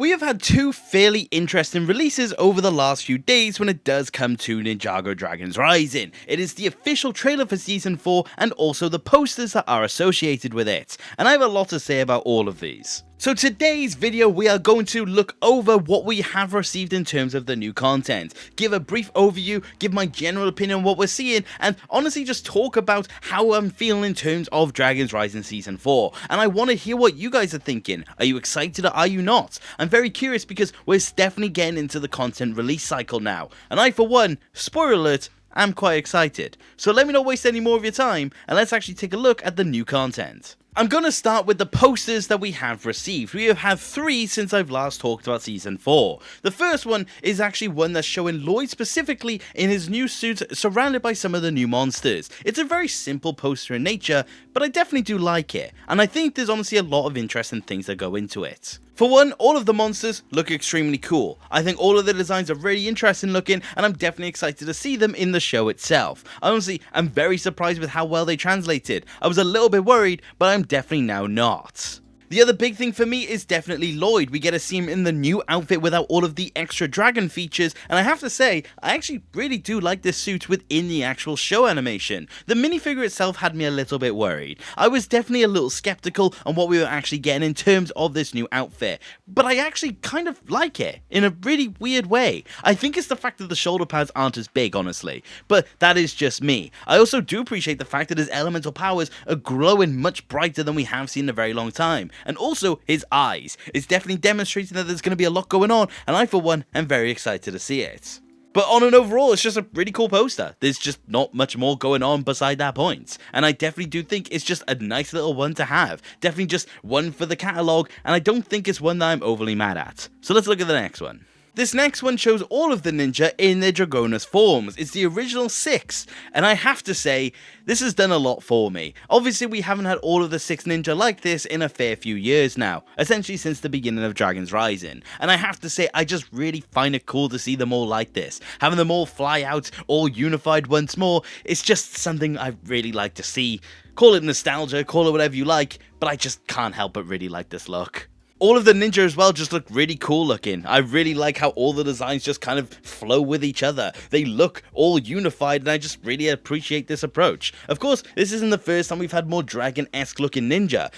We have had two fairly interesting releases over the last few days when it does come to Ninjago Dragons Rising. It is the official trailer for Season 4 and also the posters that are associated with it, and I have a lot to say about all of these. So today's video we are going to look over what we have received in terms of the new content, give a brief overview, give my general opinion on what we're seeing, and honestly just talk about how I'm feeling in terms of Dragons Rising Season 4. And I want to hear what you guys are thinking. Are you excited or are you not? I'm very curious because we're definitely getting into the content release cycle now, and I for one, spoiler alert, I'm quite excited. So let me not waste any more of your time and let's actually take a look at the new content. I'm going to start with the posters that we have received. We have had 3 since I've last talked about Season 4. The first one is actually one that's showing Lloyd specifically in his new suit surrounded by some of the new monsters. It's a very simple poster in nature, but I definitely do like it, and I think there's honestly a lot of interesting things that go into it. For one, all of the monsters look extremely cool. I think all of the designs are really interesting looking, and I'm definitely excited to see them in the show itself. Honestly, I'm very surprised with how well they translated. I was a little bit worried, but I'm definitely now not. The other big thing for me is definitely Lloyd. We get to see him in the new outfit without all of the extra dragon features, and I have to say, I actually really do like this suit within the actual show animation. The minifigure itself had me a little bit worried. I was definitely a little skeptical on what we were actually getting in terms of this new outfit, but I actually kind of like it in a really weird way. I think it's the fact that the shoulder pads aren't as big, honestly, but that is just me. I also do appreciate the fact that his elemental powers are glowing much brighter than we have seen in a very long time. And also his eyes. It's definitely demonstrating that there's going to be a lot going on, and I for one am very excited to see it. But on an overall, it's just a really cool poster. There's just not much more going on beside that point. And I definitely do think it's just a nice little one to have. Definitely just one for the catalogue, and I don't think it's one that I'm overly mad at. So let's look at the next one. This next one shows all of the ninja in their Dragonus forms. It's the original 6, and I have to say, this has done a lot for me. Obviously, we haven't had all of the 6 ninja like this in a fair few years now, essentially since the beginning of Dragons Rising, and I have to say, I just really find it cool to see them all like this. Having them all fly out, all unified once more, it's just something I really like to see. Call it nostalgia, call it whatever you like, but I just can't help but really like this look. All of the ninja as well just look really cool looking. I really like how all the designs just kind of flow with each other. They look all unified, and I just really appreciate this approach. Of course, this isn't the first time we've had more dragon-esque looking ninja.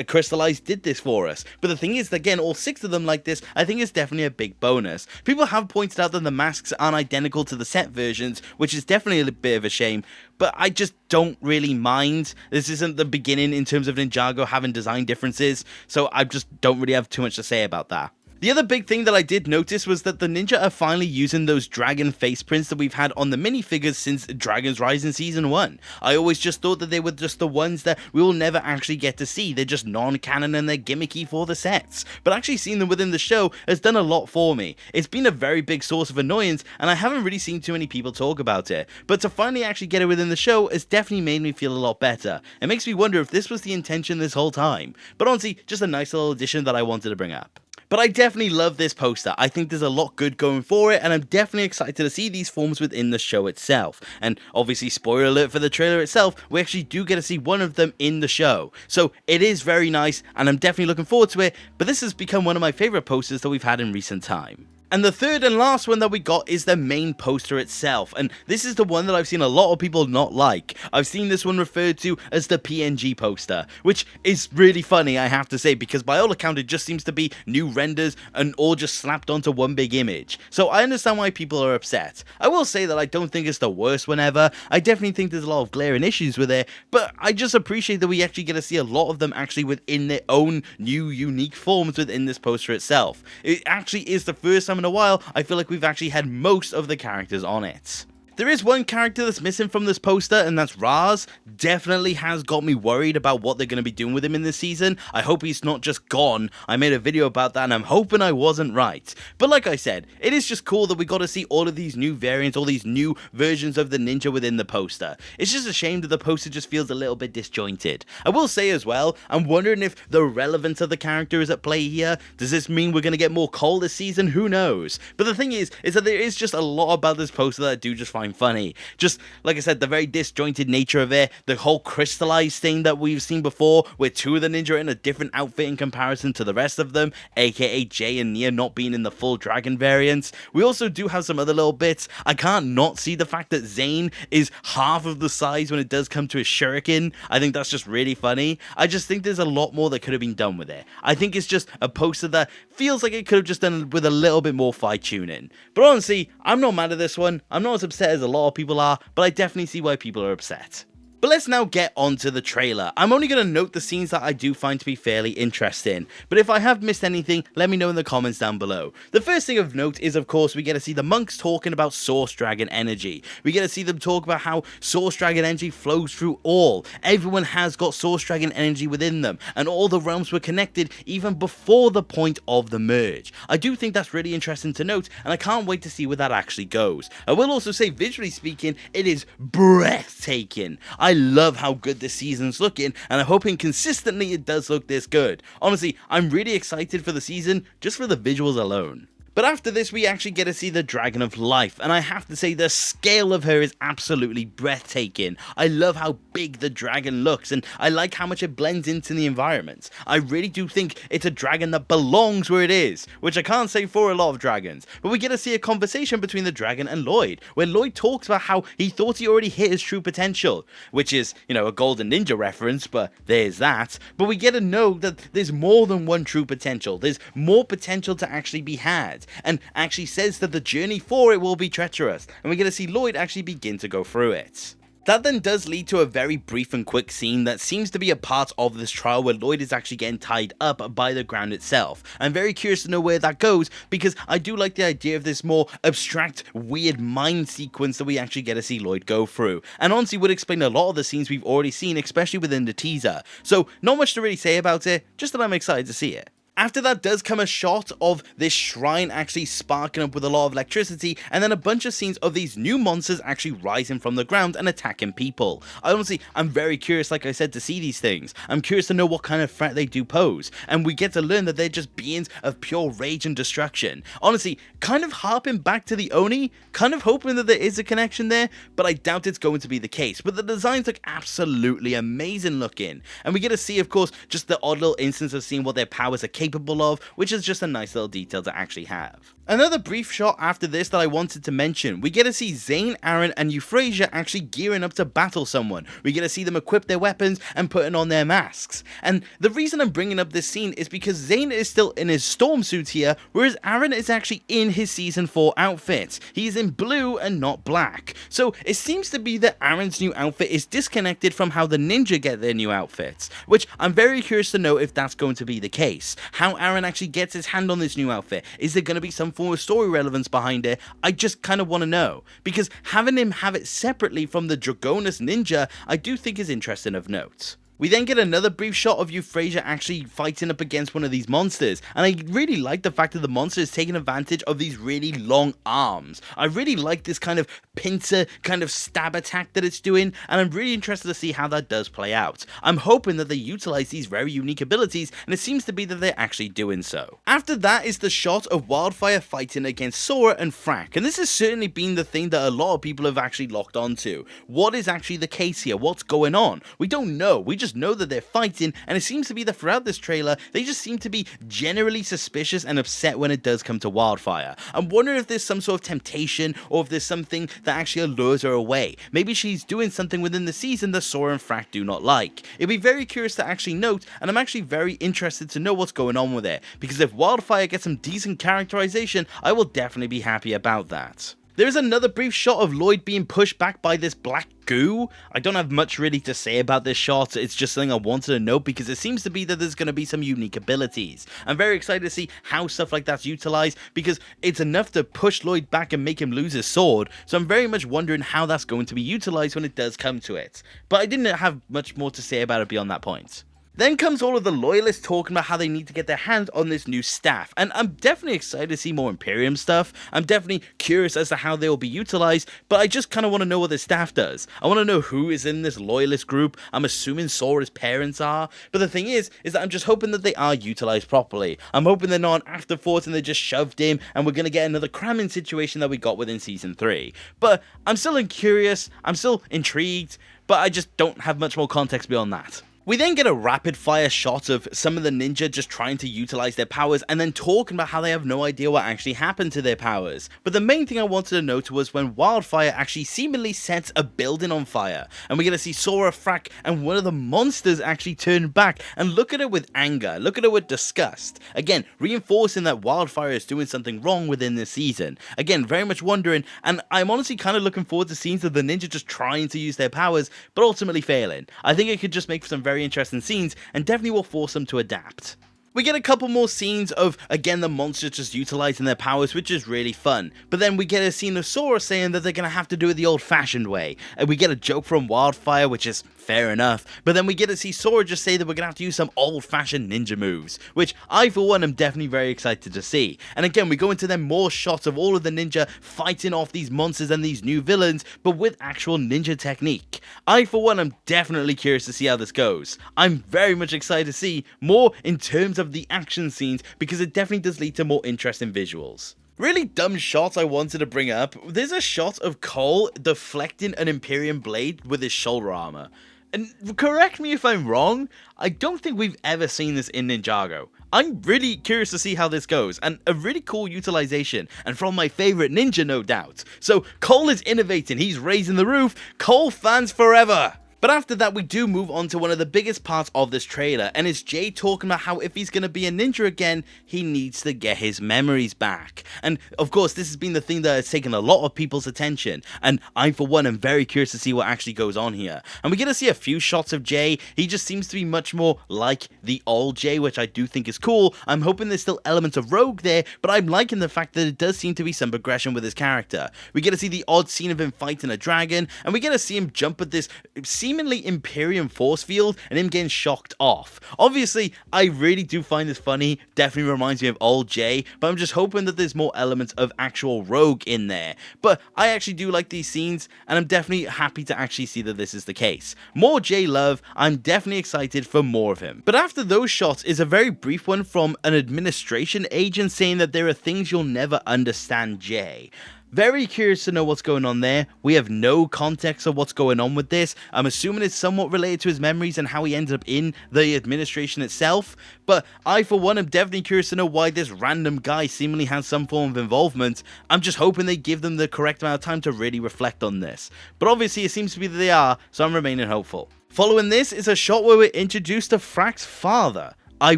Crystallized did this for us. But the thing is, again, all 6 of them like this, I think is definitely a big bonus. People have pointed out that the masks aren't identical to the set versions, which is definitely a bit of a shame, but I just don't really mind. This isn't the beginning in terms of Ninjago having design differences, so I just don't really have too much to say about that. The other big thing that I did notice was that the ninja are finally using those dragon face prints that we've had on the minifigures since Dragons Rising Season 1. I always just thought that they were just the ones that we will never actually get to see. They're just non-canon and they're gimmicky for the sets. But actually seeing them within the show has done a lot for me. It's been a very big source of annoyance, and I haven't really seen too many people talk about it. But to finally actually get it within the show has definitely made me feel a lot better. It makes me wonder if this was the intention this whole time. But honestly, just a nice little addition that I wanted to bring up. But I definitely love this poster. I think there's a lot good going for it, and I'm definitely excited to see these forms within the show itself. And obviously, spoiler alert for the trailer itself, we actually do get to see one of them in the show. So it is very nice, and I'm definitely looking forward to it, but this has become one of my favorite posters that we've had in recent time. And the third and last one that we got is the main poster itself, and this is the one that I've seen a lot of people not like. I've seen this one referred to as the PNG poster, which is really funny, I have to say, because by all accounts it just seems to be new renders and all just slapped onto one big image. So I understand why people are upset. I will say that I don't think it's the worst one ever. I definitely think there's a lot of glaring issues with it, but I just appreciate that we actually get to see a lot of them actually within their own new unique forms within this poster itself. It actually is the first time in a while I feel like we've actually had most of the characters on it. There is one character that's missing from this poster, and that's Raz. Definitely has got me worried about what they're going to be doing with him in this season. I hope he's not just gone. I made a video about that, and I'm hoping I wasn't right. But like I said, it is just cool that we got to see all of these new variants, all these new versions of the ninja within the poster. It's just a shame that the poster just feels a little bit disjointed. I will say as well, I'm wondering if the relevance of the character is at play here. Does this mean we're going to get more Cole this season? Who knows? But the thing is that there is just a lot about this poster that I do just find find funny. Just, like I said, the very disjointed nature of it, the whole crystallized thing that we've seen before, where two of the ninja are in a different outfit in comparison to the rest of them, aka Jay and Nia not being in the full dragon variants. We also do have some other little bits. I can't not see the fact that Zane is half of the size when it does come to his shuriken. I think that's just really funny. I just think there's a lot more that could have been done with it. I think it's just a poster that feels like it could have just done with a little bit more fine tuning. But honestly, I'm not mad at this one. I'm not as upset as a lot of people are, but I definitely see why people are upset. But let's now get on to the trailer. I'm only going to note the scenes that I do find to be fairly interesting, but if I have missed anything, let me know in the comments down below. The first thing of note is, of course, we get to see the monks talking about Source Dragon energy. We get to see them talk about how Source Dragon energy flows through all. Everyone has got Source Dragon energy within them, and all the realms were connected even before the point of the merge. I do think that's really interesting to note, and I can't wait to see where that actually goes. I will also say, visually speaking, it is breathtaking. I love how good this season's looking, and I'm hoping consistently it does look this good. Honestly, I'm really excited for the season just for the visuals alone. But after this, we actually get to see the Dragon of Life, and I have to say the scale of her is absolutely breathtaking. I love how big the dragon looks, and I like how much it blends into the environment. I really do think it's a dragon that belongs where it is, which I can't say for a lot of dragons. But we get to see a conversation between the dragon and Lloyd, where Lloyd talks about how he thought he already hit his true potential, which is, you know, a Golden Ninja reference, but there's that. But we get to know that there's more than one true potential. There's more potential to actually be had, and actually says that the journey for it will be treacherous, and we get to see Lloyd actually begin to go through it. That then does lead to a very brief and quick scene that seems to be a part of this trial where Lloyd is actually getting tied up by the ground itself. I'm very curious to know where that goes, because I do like the idea of this more abstract, weird mind sequence that we actually get to see Lloyd go through, and honestly would explain a lot of the scenes we've already seen, especially within the teaser. So not much to really say about it, just that I'm excited to see it. After that does come a shot of this shrine actually sparking up with a lot of electricity, and then a bunch of scenes of these new monsters actually rising from the ground and attacking people. I'm very curious, like I said, to see these things. I'm curious to know what kind of threat they do pose, and we get to learn that they're just beings of pure rage and destruction. Honestly, kind of harping back to the Oni, kind of hoping that there is a connection there, but I doubt it's going to be the case. But the designs look absolutely amazing looking, and we get to see, of course, just the odd little instance of seeing what their powers are capable of, which is just a nice little detail to actually have. Another brief shot after this that I wanted to mention, we get to see Zane, Aaron and Euphrasia actually gearing up to battle someone. We get to see them equip their weapons and putting on their masks. And the reason I'm bringing up this scene is because Zane is still in his storm suit here, whereas Aaron is actually in his season 4 outfit. He's in blue and not black. So it seems to be that Aaron's new outfit is disconnected from how the ninja get their new outfits, which I'm very curious to know if that's going to be the case. How Aaron actually gets his hand on this new outfit. Is there going to be some form of story relevance behind it? I just kind of want to know, because having him have it separately from the Dragonus ninja, I do think is interesting of note. We then get another brief shot of Euphrasia actually fighting up against one of these monsters, and I really like the fact that the monster is taking advantage of these really long arms. I really like this kind of pincer kind of stab attack that it's doing, and I'm really interested to see how that does play out. I'm hoping that they utilize these very unique abilities, and it seems to be that they're actually doing so. After that is the shot of Wildfire fighting against Sora and Frack, and this has certainly been the thing that a lot of people have actually locked onto. What is actually the case here? What's going on? We don't know. We just know that they're fighting, and it seems to be that throughout this trailer they just seem to be generally suspicious and upset when it does come to Wildfire. I'm wondering if there's some sort of temptation, or if there's something that actually allures her away. Maybe she's doing something within the season that Sora and Frack do not like. It'd be very curious to actually note, and I'm actually very interested to know what's going on with it, because if Wildfire gets some decent characterization, I will definitely be happy about that. There's another brief shot of Lloyd being pushed back by this black goo. I don't have much really to say about this shot, it's just something I wanted to note because it seems to be that there's going to be some unique abilities. I'm very excited to see how stuff like that's utilized, because it's enough to push Lloyd back and make him lose his sword, so I'm very much wondering how that's going to be utilized when it does come to it. But I didn't have much more to say about it beyond that point. Then comes all of the loyalists talking about how they need to get their hands on this new staff, and I'm definitely excited to see more Imperium stuff. I'm definitely curious as to how they will be utilized, but I just kind of want to know what this staff does. I want to know who is in this loyalist group. I'm assuming Sora's parents are, but the thing is that I'm just hoping that they are utilized properly. I'm hoping they're not an afterthought and they just shoved in, and we're going to get another cramming situation that we got within Season 3. But I'm still curious, I'm still intrigued, but I just don't have much more context beyond that. We then get a rapid fire shot of some of the ninja just trying to utilize their powers and then talking about how they have no idea what actually happened to their powers. But the main thing I wanted to note was when Wildfire actually seemingly sets a building on fire, and we get to see Sora, Frack, and one of the monsters actually turn back and look at it with anger, look at it with disgust. Again, reinforcing that Wildfire is doing something wrong within this season. Again, very much wondering, and I'm honestly kind of looking forward to scenes of the ninja just trying to use their powers, but ultimately failing. I think it could just make for some very interesting scenes and definitely will force them to adapt. We get a couple more scenes of, again, the monsters just utilizing their powers, which is really fun. But then we get a scene of Sora saying that they're going to have to do it the old-fashioned way. And we get a joke from Wildfire, which is fair enough. But then we get to see Sora just say that we're going to have to use some old-fashioned ninja moves, which I, for one, am definitely very excited to see. And again, we go into then more shots of all of the ninja fighting off these monsters and these new villains, but with actual ninja technique. I, for one, am definitely curious to see how this goes. I'm very much excited to see more in terms of the action scenes, because it definitely does lead to more interesting visuals. Really dumb shot I wanted to bring up. There's a shot of Cole deflecting an Imperium blade with his shoulder armor. And correct me if I'm wrong, I don't think we've ever seen this in Ninjago. I'm really curious to see how this goes, and a really cool utilization, and from my favorite ninja, no doubt. So Cole is innovating, he's raising the roof, Cole fans forever! But after that, we do move on to one of the biggest parts of this trailer, and it's Jay talking about how if he's going to be a ninja again, he needs to get his memories back. And of course, this has been the thing that has taken a lot of people's attention, and I, for one, am very curious to see what actually goes on here. And we get to see a few shots of Jay. He just seems to be much more like the old Jay, which I do think is cool. I'm hoping there's still elements of Rogue there, but I'm liking the fact that it does seem to be some progression with his character. We get to see the odd scene of him fighting a dragon, and we get to see him jump at this seemingly Imperium force field and him getting shocked off. Obviously, I really do find this funny, definitely reminds me of old Jay, but I'm just hoping that there's more elements of actual Rogue in there. But I actually do like these scenes, and I'm definitely happy to actually see that this is the case. More Jay love, I'm definitely excited for more of him. But after those shots is a very brief one from an administration agent saying that there are things you'll never understand, Jay. Very curious to know what's going on there. We have no context of what's going on with this. I'm assuming it's somewhat related to his memories and how he ended up in the administration itself. But I, for one, am definitely curious to know why this random guy seemingly has some form of involvement. I'm just hoping they give them the correct amount of time to really reflect on this. But obviously, it seems to be that they are, so I'm remaining hopeful. Following this is a shot where we're introduced to Frack's father. I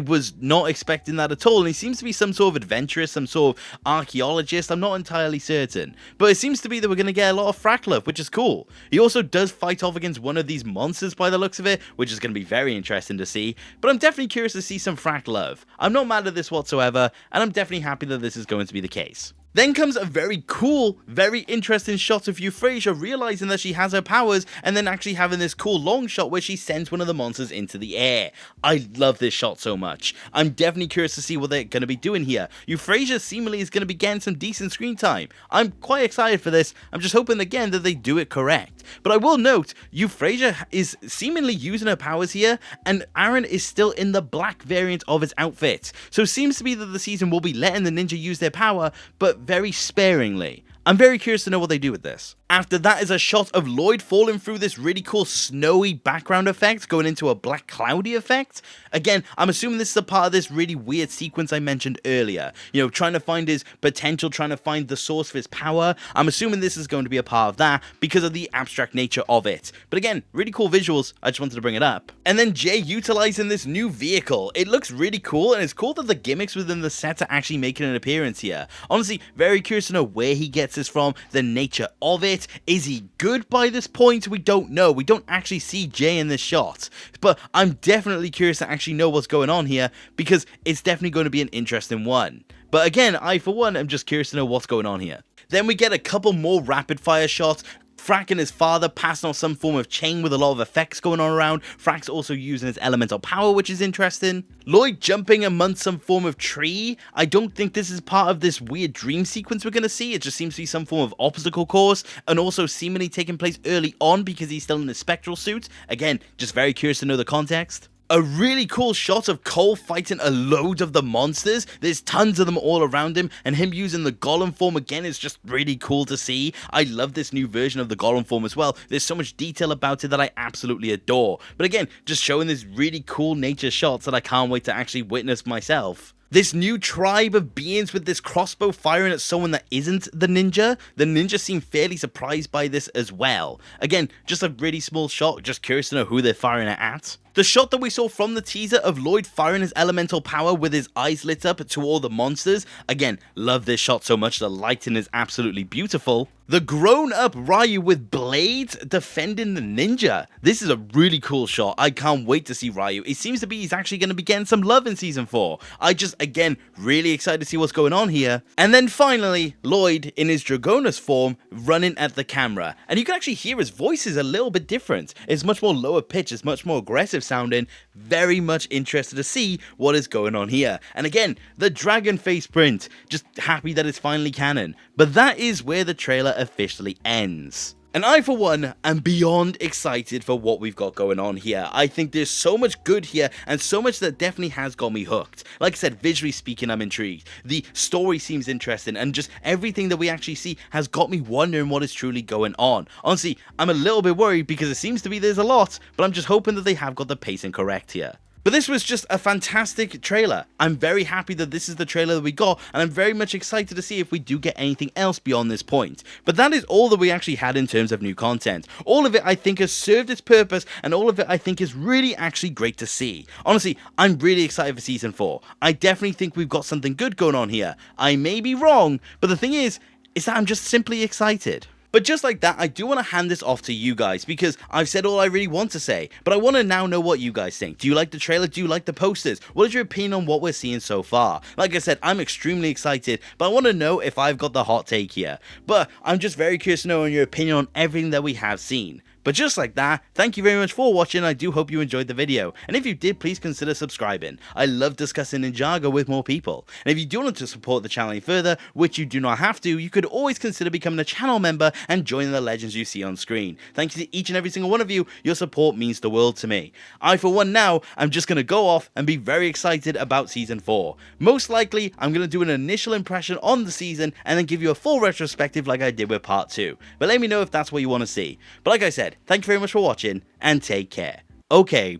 was not expecting that at all, and he seems to be some sort of adventurist, some sort of archaeologist, I'm not entirely certain. But it seems to be that we're going to get a lot of Frack love, which is cool. He also does fight off against one of these monsters by the looks of it, which is going to be very interesting to see, but I'm definitely curious to see some Frack love. I'm not mad at this whatsoever, and I'm definitely happy that this is going to be the case. Then comes a very cool, very interesting shot of Euphrasia realizing that she has her powers, and then actually having this cool long shot where she sends one of the monsters into the air. I love this shot so much. I'm definitely curious to see what they're going to be doing here. Euphrasia seemingly is going to be getting some decent screen time. I'm quite excited for this. I'm just hoping again that they do it correct. But I will note, Euphrasia is seemingly using her powers here, and Aaron is still in the black variant of his outfit. So it seems to be that the season will be letting the ninja use their power, but very sparingly. I'm very curious to know what they do with this. After that is a shot of Lloyd falling through this really cool snowy background effect, going into a black cloudy effect. Again, I'm assuming this is a part of this really weird sequence I mentioned earlier. You know, trying to find his potential, trying to find the source of his power. I'm assuming this is going to be a part of that because of the abstract nature of it. But again, really cool visuals, I just wanted to bring it up. And then Jay utilizing this new vehicle. It looks really cool, and it's cool that the gimmicks within the set are actually making an appearance here. Honestly, very curious to know where he gets this from, the nature of it. Is he good by this point? We don't know. We don't actually see Jay in this shot. But I'm definitely curious to actually know what's going on here, because it's definitely going to be an interesting one. But again, I for one am just curious to know what's going on here. Then we get a couple more rapid fire shots Frack and his father passing off some form of chain with a lot of effects going on around. Frack's also using his elemental power, which is interesting. Lloyd jumping amongst some form of tree. I don't think this is part of this weird dream sequence we're going to see. It just seems to be some form of obstacle course, and also seemingly taking place early on because he's still in the spectral suit. Again, just very curious to know the context. A really cool shot of Cole fighting a load of the monsters. There's tons of them all around him, and him using the golem form again is just really cool to see. I love this new version of the golem form as well. There's so much detail about it that I absolutely adore. But again, just showing these really cool nature shots that I can't wait to actually witness myself. This new tribe of beings with this crossbow firing at someone that isn't the ninja seem fairly surprised by this as well. Again, just a really small shot, just curious to know who they're firing it at. The shot that we saw from the teaser of Lloyd firing his elemental power with his eyes lit up to all the monsters. Again, love this shot so much, the lighting is absolutely beautiful. The grown-up Ryu with blades defending the ninja. This is a really cool shot. I can't wait to see Ryu. It seems to be he's actually going to be getting some love in Season 4. I just, again, really excited to see what's going on here. And then finally, Lloyd in his Dragonus form running at the camera. And you can actually hear his voice is a little bit different. It's much more lower pitch, it's much more aggressive sounding. Very much interested to see what is going on here. And again, the dragon face print. Just happy that it's finally canon. But that is where the trailer officially ends. And I, for one, am beyond excited for what we've got going on here. I think there's so much good here, and so much that definitely has got me hooked. Like I said, visually speaking, I'm intrigued. The story seems interesting, and just everything that we actually see has got me wondering what is truly going on. Honestly, I'm a little bit worried because it seems to be there's a lot, but I'm just hoping that they have got the pacing correct here. But this was just a fantastic trailer. I'm very happy that this is the trailer that we got, and I'm very much excited to see if we do get anything else beyond this point. But that is all that we actually had in terms of new content. All of it I think has served its purpose, and all of it I think is really actually great to see. Honestly, I'm really excited for Season 4. I definitely think we've got something good going on here. I may be wrong, but the thing is that I'm just simply excited. But just like that, I do want to hand this off to you guys, because I've said all I really want to say, but I want to now know what you guys think. Do you like the trailer? Do you like the posters? What is your opinion on what we're seeing so far? Like I said, I'm extremely excited, but I want to know if I've got the hot take here. But I'm just very curious to know your opinion on everything that we have seen. But just like that, thank you very much for watching. I do hope you enjoyed the video. And if you did, please consider subscribing. I love discussing Ninjago with more people. And if you do want to support the channel any further, which you do not have to, you could always consider becoming a channel member and joining the legends you see on screen. Thank you to each and every single one of you. Your support means the world to me. I, for one now, I'm just going to go off and be very excited about Season 4. Most likely, I'm going to do an initial impression on the season and then give you a full retrospective like I did with Part 2. But let me know if that's what you want to see. But like I said, thank you very much for watching, and take care. Okay,